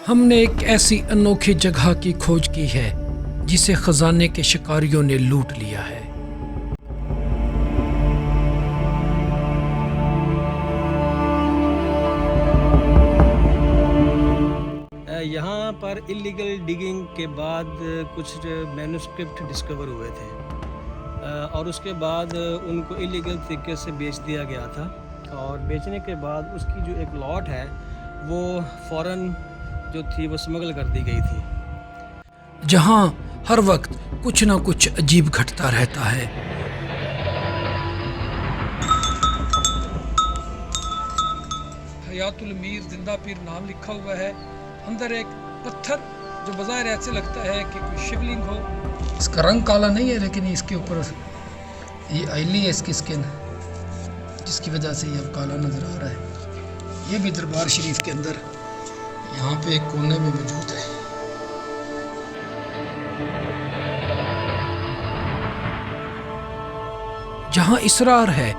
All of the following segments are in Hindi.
हमने एक ऐसी अनोखी जगह की खोज की है जिसे खजाने के शिकारियों ने लूट लिया है। यहाँ पर इलीगल डिगिंग के बाद कुछ मैन्युस्क्रिप्ट डिस्कवर हुए थे और उसके बाद उनको इलीगल तरीके से बेच दिया गया था और बेचने के बाद उसकी जो एक लॉट है वो फ़ौरन जो थी वो स्मगल कर दी गई थी। जहाँ हर वक्त कुछ ना कुछ अजीब घटता रहता है। हयातुल मीर जिंदा पीर नाम लिखा हुआ है। अंदर एक पत्थर जो बज़ाहिर ऐसे लगता है कि कोई शिवलिंग हो। इसका रंग काला नहीं है, लेकिन इसके ऊपर ये आयली है इसकी स्किन, जिसकी वजह से ये अब काला नज़र आ रहा है। ये भी दरबार शरीफ के अंदर यहाँ पे एक कोने में मौजूद है। जहाँ इसरार है,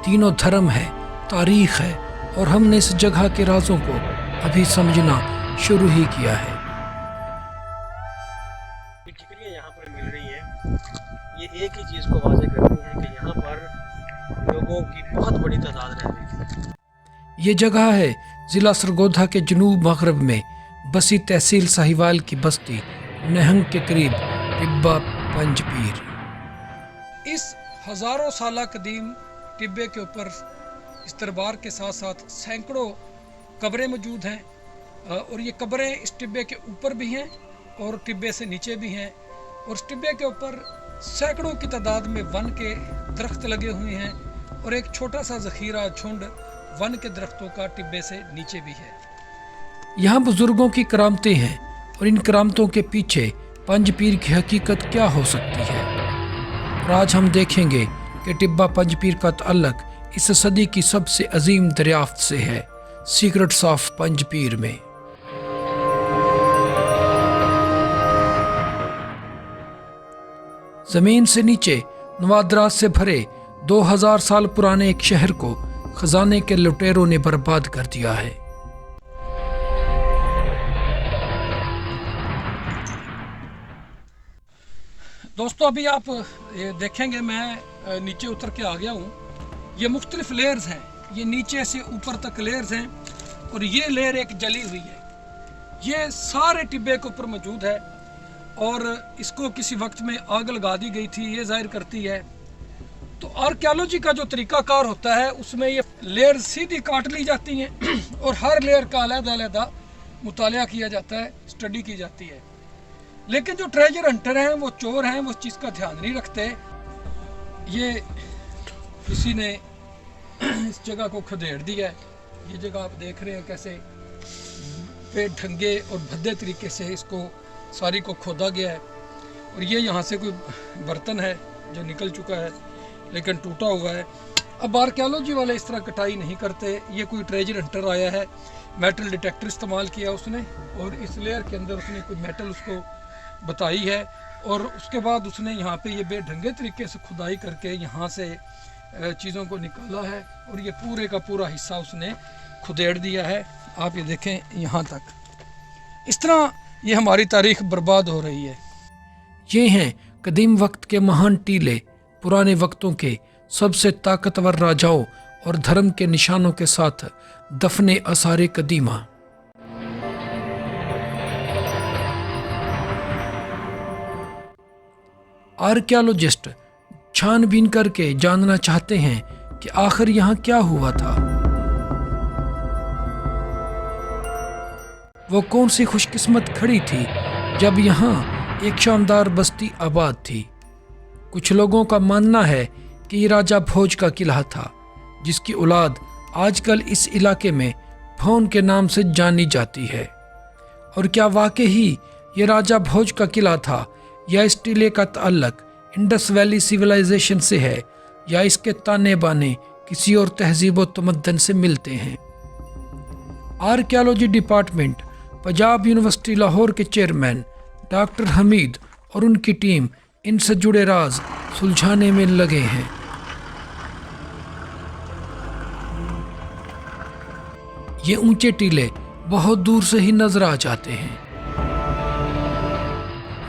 तीनों धर्म है, तारीख है और हमने इस जगह के राजों को अभी समझना शुरू ही किया है। टिकरियाँ यहाँ पर मिल रही हैं, ये एक ही चीज़ को वाज़ेह करती हैं कि यहाँ पर लोगों की बहुत बड़ी तादाद रहती है। ये जगह है ज़िला सरगोधा के जनूब मगरब में बसी तहसील साहिवाल की बस्ती नहंग के करीब टिब्बा पंज पीर। इस हज़ारों साल कदीम टिब्बे के ऊपर इस दरबार के साथ साथ सैकड़ों कब्रें मौजूद हैं और ये कब्रें इस टिब्बे के ऊपर भी हैं और टिब्बे से नीचे भी हैं और इस टिब्बे के ऊपर सैकड़ों की तादाद में वन के दरख्त लगे हुए हैं और एक छोटा सा ज़ख़ीरा झुंड वन के दरख्तों का टिब्बे से नीचे भी है। यहाँ बुजुर्गों की करामतें हैं और इन करामतों के पीछे पंज पीर की हकीकत क्या हो सकती है। और आज हम देखेंगे कि टिब्बा पंज पीर का ताल्लुक इस सदी की सबसे अजीम दरियाफ्त से है, सीक्रेट्स ऑफ पंज पीर में। जमीन से नीचे नवादरात से भरे 2000 साल पुराने एक शहर को खजाने के लुटेरों ने बर्बाद कर दिया है। दोस्तों, अभी आप ये देखेंगे, मैं नीचे उतर के आ गया हूँ। ये मुख्तलिफ लेयर्स हैं, ये नीचे से ऊपर तक लेयर्स हैं और ये लेयर एक जली हुई है। ये सारे टिब्बे के ऊपर मौजूद है और इसको किसी वक्त में आग लगा दी गई थी, ये जाहिर करती है। तो आर्कियोलॉजी का जो तरीकाकार होता है उसमें ये लेयर सीधी काट ली जाती हैं और हर लेयर का अलग-अलग मुतालिया किया जाता है, स्टडी की जाती है। लेकिन जो ट्रेजर हंटर हैं, वो चोर हैं, वो इस चीज़ का ध्यान नहीं रखते। ये किसी ने इस जगह को खदेड़ दिया है। ये जगह आप देख रहे हैं कैसे बेढंगे और भद्दे तरीके से इसको सारी को खोदा गया है। और ये यहाँ से कोई बर्तन है जो निकल चुका है लेकिन टूटा हुआ है। अब आर्कियोलॉजी वाले इस तरह कटाई नहीं करते। ये कोई ट्रेजर हंटर आया है, मेटल डिटेक्टर इस्तेमाल किया उसने और इस लेयर के अंदर उसने कोई मेटल उसको बताई है और उसके बाद उसने यहाँ पे ये बेढंगे तरीके से खुदाई करके यहाँ से चीज़ों को निकाला है और ये पूरे का पूरा हिस्सा उसने खुदेड़ दिया है। आप ये देखें यहाँ तक। इस तरह ये हमारी तारीख बर्बाद हो रही है। ये हैं कदीम वक्त के महान टीले, पुराने वक्तों के सबसे ताकतवर राजाओं और धर्म के निशानों के साथ दफने आसारे कदीमा। आर्कियोलॉजिस्ट छानबीन करके जानना चाहते हैं कि आखिर यहाँ क्या हुआ था। वो कौन सी खुशकिस्मत खड़ी थी जब यहाँ एक शानदार बस्ती आबाद थी। कुछ लोगों का मानना है कि ये राजा भोज का किला था, जिसकी औलाद आजकल इस इलाके में भौन के नाम से जानी जाती है। और क्या वाकई ही ये राजा भोज का किला था या इस टीले का ताल्लुक इंडस वैली सिविलाइजेशन से है या इसके ताने बाने किसी और तहजीब व तमद्दन से मिलते हैं। Archaeology department Punjab university Lahore के चेयरमैन डॉक्टर हमीद और उनकी टीम इनसे जुड़े राज सुलझाने में लगे हैं। ये ऊंचे टीले बहुत दूर से ही नजर आ जाते हैं।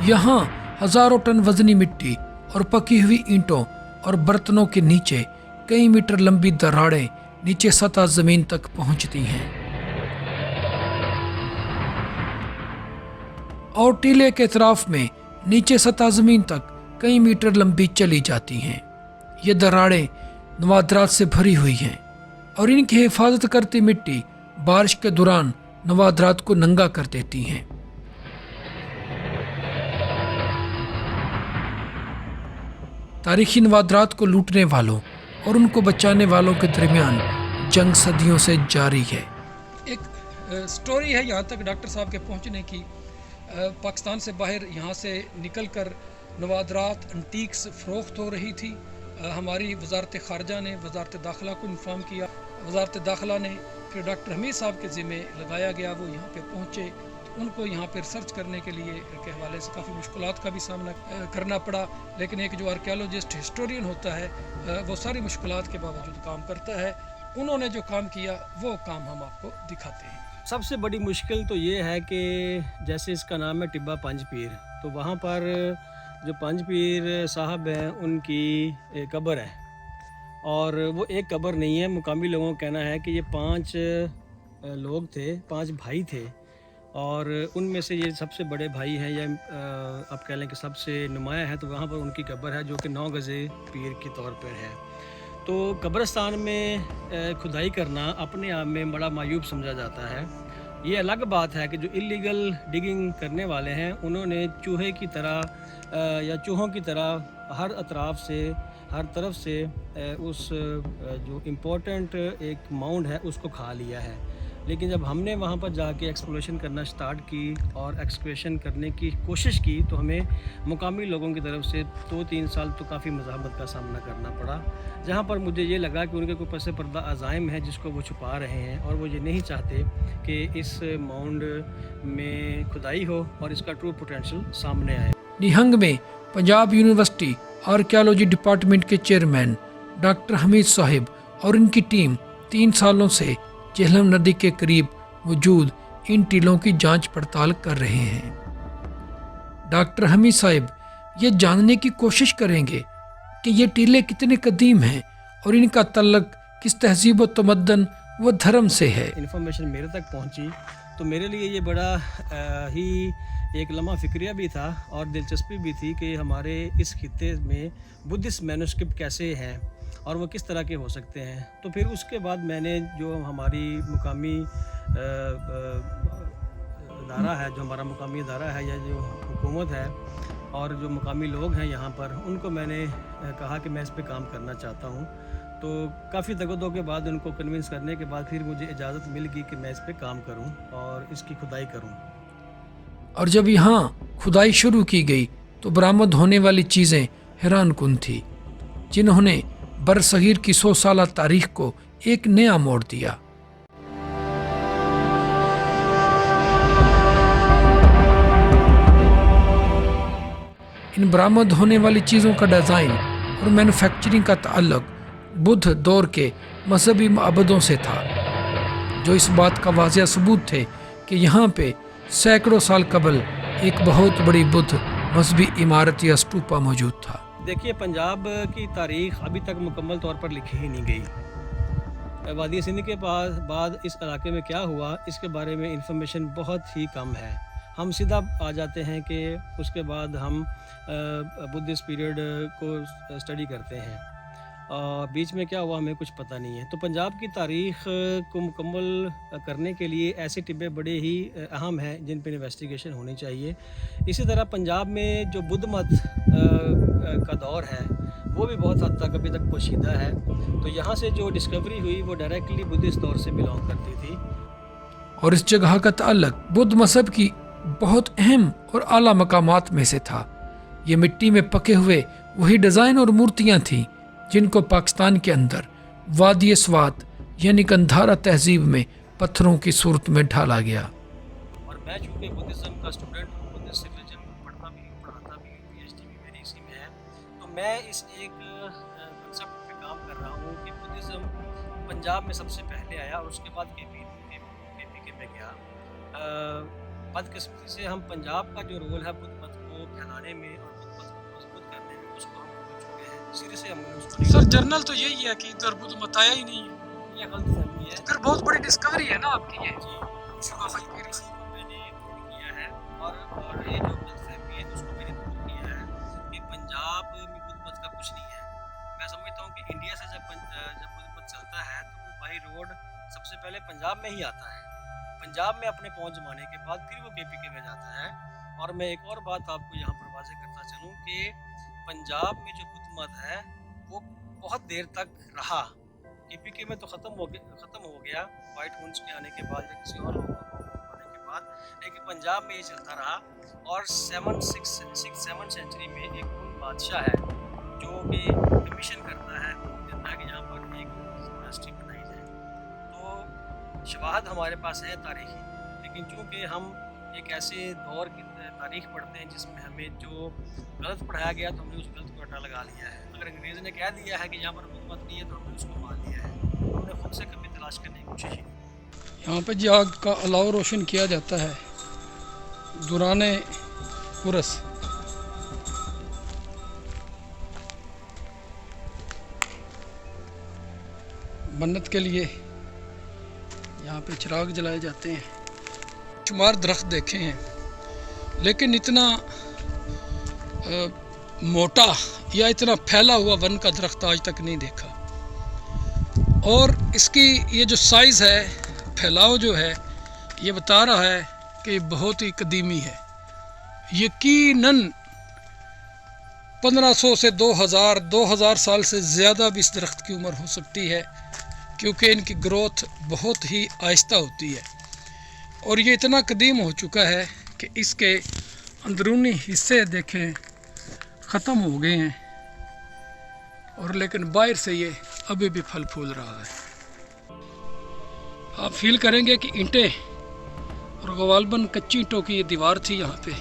यहाँ हजारों टन वजनी मिट्टी और पकी हुई ईंटों और बर्तनों के नीचे कई मीटर लंबी दरारें नीचे सतह जमीन तक पहुंचती हैं और टीले के इतराफ में नीचे सतह जमीन तक कई मीटर लंबी चली जाती हैं। ये दरारें नवाद्रात से भरी हुई हैं और इनकी हिफाजत करती मिट्टी बारिश के दौरान नवाद्रात को नंगा कर देती हैं। तारीखी नवाद्रात को लूटने वालों और उनको बचाने वालों के दरमियान जंग सदियों से जारी है। एक स्टोरी है यहाँ तक डॉक्टर साहब के पहुँचने की। पाकिस्तान से बाहर यहाँ से निकलकर नवाद्रात एंटीक्स फ़रोख्त हो रही थी। हमारी वजारत ख़ारजा ने वजारत दाखिला को इन्फॉर्म किया। वजारत दाखिला ने फिर डॉक्टर हमीद साहब के ज़िम्मे लगाया गया। वो यहाँ पे पहुँचे तो उनको यहाँ पर रिसर्च करने के लिए के हवाले से काफ़ी मुश्किलात का भी सामना करना पड़ा, लेकिन एक जो आर्कियोलॉजिस्ट हिस्टोरियन होता है वो सारी मुश्किलात के बावजूद काम करता है। उन्होंने जो काम किया वो काम हम आपको दिखाते हैं। सबसे बड़ी मुश्किल तो ये है कि जैसे इसका नाम है टिब्बा पंज पीर, तो वहाँ पर जो पंज पीर साहब हैं उनकी एक कब्र है और वो एक कब्र नहीं है। मुकामी लोगों का कहना है कि ये 5 लोग थे, 5 भाई थे और उनमें से ये सबसे बड़े भाई हैं या आप कह लें कि सबसे नुमाया है, तो वहाँ पर उनकी कब्र है जो कि 9 गज़े पीर के तौर पर है। तो कब्रिस्तान में खुदाई करना अपने आप में बड़ा मायूब समझा जाता है। ये अलग बात है कि जो इलीगल डिगिंग करने वाले हैं उन्होंने चूहे की तरह या चूहों की तरह हर अतराफ से हर तरफ से उस जो इम्पोर्टेंट एक माउंड है उसको खा लिया है। लेकिन जब हमने वहाँ पर जाके एक्सप्लोरेशन करना स्टार्ट की और एक्सकवेशन करने की कोशिश की तो हमें मुकामी लोगों की तरफ से 2-3 साल तो काफ़ी मज़ाहमत का सामना करना पड़ा, जहाँ पर मुझे ये लगा कि उनके कोई पस पर्दा अज़ाइम है जिसको वो छुपा रहे हैं और वो ये नहीं चाहते कि इस माउंड में खुदाई हो और इसका ट्रू पोटेंशियल सामने आए। निहंग में पंजाब यूनिवर्सिटी आर्कियोलॉजी डिपार्टमेंट के चेयरमैन डॉक्टर हमीद साहिब और इनकी टीम 3 सालों से झेलम नदी के करीब मौजूद इन टीलों की जांच पड़ताल कर रहे हैं। डॉक्टर हमीद साहिब ये जानने की कोशिश करेंगे कि ये टीले कितने कदीम हैं और इनका तल्लक किस तहजीब व तमद्दन व धर्म से है। इन्फॉर्मेशन मेरे तक पहुंची तो मेरे लिए ये बड़ा ही एक लम्हा फिक्रिया भी था और दिलचस्पी भी थी कि हमारे इस खित्ते में बुद्धिस्ट मैन्युस्क्रिप्ट कैसे हैं और वो किस तरह के हो सकते हैं। तो फिर उसके बाद मैंने जो हमारी मुकामी इदारा है, जो हमारा मुकामी इदारा है या जो हुकूमत है और जो मुकामी लोग हैं यहाँ पर, उनको मैंने कहा कि मैं इस पे काम करना चाहता हूँ। तो काफ़ी दगोदो के बाद उनको कन्विंस करने के बाद फिर मुझे इजाज़त मिल गई कि मैं इस पे काम करूँ और इसकी खुदाई करूँ। और जब यहाँ खुदाई शुरू की गई तो बरामद होने वाली चीज़ें हैरान कुन थी, जिन्होंने बरसगीर की 100 साला तारीख को एक नया मोड़ दिया। इन बरामद होने वाली चीज़ों का डिज़ाइन और मैन्युफैक्चरिंग का ताल्लुक बुद्ध दौर के मजहबी माबदों से था, जो इस बात का वाज़िया सबूत थे कि यहाँ पे सैकड़ों साल कबल एक बहुत बड़ी बुद्ध मजहबी इमारत या स्तूपा मौजूद था। देखिए, पंजाब की तारीख अभी तक मुकम्मल तौर पर लिखी ही नहीं गई। वादी सिंध के बाद इस इलाके में क्या हुआ इसके बारे में इंफॉर्मेशन बहुत ही कम है। हम सीधा आ जाते हैं कि उसके बाद हम बुद्धिस्ट पीरियड को स्टडी करते हैं और बीच में क्या हुआ हमें कुछ पता नहीं है। तो पंजाब की तारीख़ को मुकम्मल करने के लिए ऐसे टिब्बे बड़े ही अहम हैं जिन पर इन्वेस्टिगेशन होनी चाहिए। इसी तरह पंजाब में जो बुद्ध मत का दौर है वो भी बहुत हद तक अभी तक पोशीदा है। तो यहाँ से जो डिस्कवरी हुई वो डायरेक्टली बुद्धिस्ट दौर से बिलोंग करती थी और इस जगह का ताल्लुक बुद्ध मजहब की बहुत अहम और आला मकामात में से था। ये मिट्टी में पके हुए वही डिज़ाइन और मूर्तियाँ थीं जिनको पाकिस्तान के अंदर वादी स्वात यानी कंधारा तहजीब में पत्थरों की सूरत में ढाला गया। और मैं चूँकि बुद्धिज़्म का स्टूडेंट हूँ, बुद्धिस्ट रिलीजन पढ़ता भी हूँ, पढ़ाता भी हूँ, PhD भी मेरी इसी में है, तो मैं इस एक कंसेप्ट पे काम कर रहा हूँ कि बुद्धिज़्म पंजाब में सबसे पहले आया और उसके बाद KP में गया। बदकिस्मती से हम पंजाब का जो रोल है बुद्ध मत को फैलाने में और बुद्ध मत को मजबूत करने में उसको हम भूल चुके हैं। सिरे से हमने उसको नहीं सर जर्नल तो यही है कि इधर बुद्ध मत आया ही नहीं है। ये गलतफहमी है। फिर बहुत बड़ी डिस्कवरी है ना आपकी ये। जी, इसको मैंने दूर किया है और ये जो गलतफहमी है उसको मैंने दूर किया है कि पंजाब में बुद्ध मत का कुछ नहीं है। मैं समझता हूँ कि इंडिया से जब बुद्ध मत चलता है तो वो बाई रोड सबसे पहले पंजाब में ही आता है। पंजाब में अपने पहुंच जमाने के बाद फिर वो केपीके में जाता है। और मैं एक और बात आपको यहाँ पर वाज़ेह करता चलूँ कि पंजाब में जो बुद्ध मत है वो बहुत देर तक रहा। केपीके में तो ख़त्म हो गया वाइट हुंस के आने के बाद या किसी और लोगों को आने के बाद, लेकिन पंजाब में ये चलता रहा। और 7th सेंचुरी में एक हुन बादशाह है जो कि कमीशन करता है कि यहाँ पर एक यूनिवर्सिटी बनाई जाए। तो शवाहद हमारे पास है तारीखी, लेकिन चूँकि हम एक ऐसे दौर की तारीख पढ़ते हैं जिसमें हमें जो गलत पढ़ाया गया तो हमने उस गलत को अटा लगा लिया है। अगर अंग्रेज़ ने कह दिया है कि यहाँ पर बुद्ध मत नहीं है तो हमने उसको मान लिया है, हमने खुद से कभी तलाश करने की कोशिश ही नहीं। यहाँ पे जी आग का अलाव रोशन किया जाता है दुराने उरस। मन्नत के लिए यहाँ पे चिराग जलाए जाते हैं। शुमार दरख्त देखे हैं लेकिन इतना मोटा या इतना फैला हुआ वन का दरख्त आज तक नहीं देखा। और इसकी ये जो साइज़ है, फैलाव जो है, ये बता रहा है कि बहुत ही कदीमी है। यकीनन 1500 से 2000 साल से ज़्यादा भी इस दरख्त की उम्र हो सकती है, क्योंकि इनकी ग्रोथ बहुत ही आहिस्ता होती है। और ये इतना कदीम हो चुका है कि इसके अंदरूनी हिस्से देखें ख़त्म हो गए हैं, और लेकिन बाहर से ये अभी भी फल फूल रहा है। आप फील करेंगे कि ईंटें और गवालबन कच्ची ईंटों की ये दीवार थी यहाँ पे,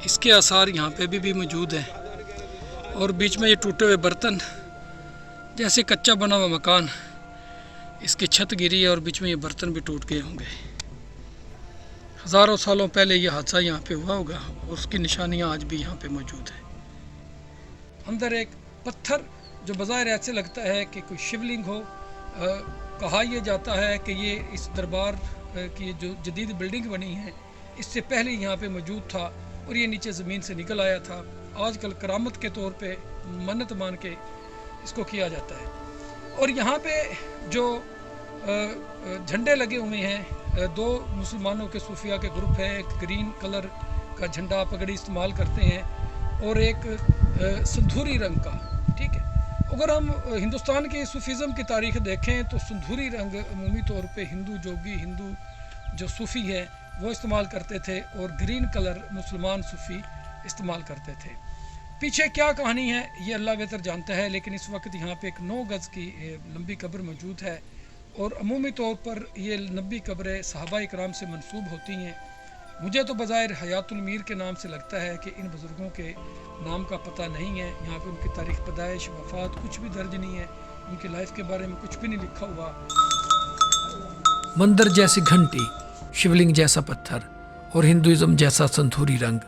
इसके आसार यहाँ पे भी मौजूद हैं। और बीच में ये टूटे हुए बर्तन, जैसे कच्चा बना हुआ मकान, इसकी छत गिरी है और बीच में ये बर्तन भी टूट गए होंगे। हज़ारों सालों पहले ये हादसा यहाँ पे हुआ होगा और उसकी निशानियाँ आज भी यहाँ पे मौजूद हैं। अंदर एक पत्थर जो बज़ाहिर ऐसे लगता है कि कोई शिवलिंग हो, कहा यह जाता है कि ये इस दरबार की जो जदीद बिल्डिंग बनी है इससे पहले यहाँ पे मौजूद था और ये नीचे ज़मीन से निकल आया था। आजकल करामत के तौर पे मन्नत मान के इसको किया जाता है। और यहाँ पे जो झंडे लगे हुए हैं, दो मुसलमानों के सूफिया के ग्रुप हैं, एक ग्रीन कलर का झंडा पगड़ी इस्तेमाल करते हैं और एक संधूरी रंग का। ठीक है, अगर हम हिंदुस्तान के सूफीज़म की तारीख़ देखें तो संधूरी रंग अमूमी तौर पे हिंदू जोगी, हिंदू जो सूफ़ी है वो इस्तेमाल करते थे और ग्रीन कलर मुसलमान सूफ़ी इस्तेमाल करते थे। पीछे क्या कहानी है ये अल्लाह बेहतर जानता है, लेकिन इस वक्त यहाँ पे एक 9 गज़ की लंबी कब्र मौजूद है और अमूमी तौर पर ये लंबी कब्रें सहाबा इकराम से मंसूब होती हैं। मुझे तो बज़ाहिर हयातुल मीर के नाम से लगता है कि इन बुज़ुर्गों के नाम का पता नहीं है। यहाँ पे उनकी तारीख़ पैदाइश, वफ़ात कुछ भी दर्ज नहीं है, उनकी लाइफ के बारे में कुछ भी नहीं लिखा हुआ। मंदिर जैसी घंटी, शिवलिंग जैसा पत्थर और हिंदुइज्म जैसा संधूरी रंग,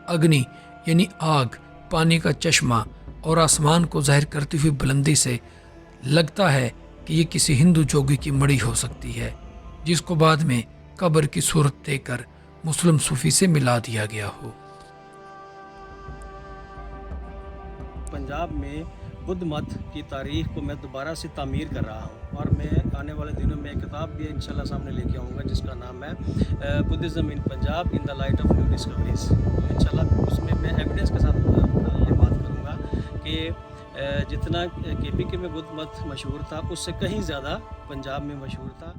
अग्नि यानी आग, पानी का चश्मा और आसमान को ज़ाहिर करती हुई बुलंदी से लगता है कि ये किसी हिंदू जोगी की मड़ी हो सकती है, जिसको बाद में कब्र की सूरत देकर मुस्लिम सूफी से मिला दिया गया हो। पंजाब में बुद्ध मत की तारीख़ को मैं दोबारा से तामीर कर रहा हूँ और मैं आने वाले दिनों में एक किताब भी इंशाल्लाह सामने लेके आऊँगा जिसका नाम है Buddhism in Punjab in the light of new discoveries. इंशाल्लाह उसमें मैं एविडेंस के साथ ये बात करूँगा कि जितना केपीके में बुद्ध मत मशहूर था उससे कहीं ज़्यादा पंजाब में मशहूर था।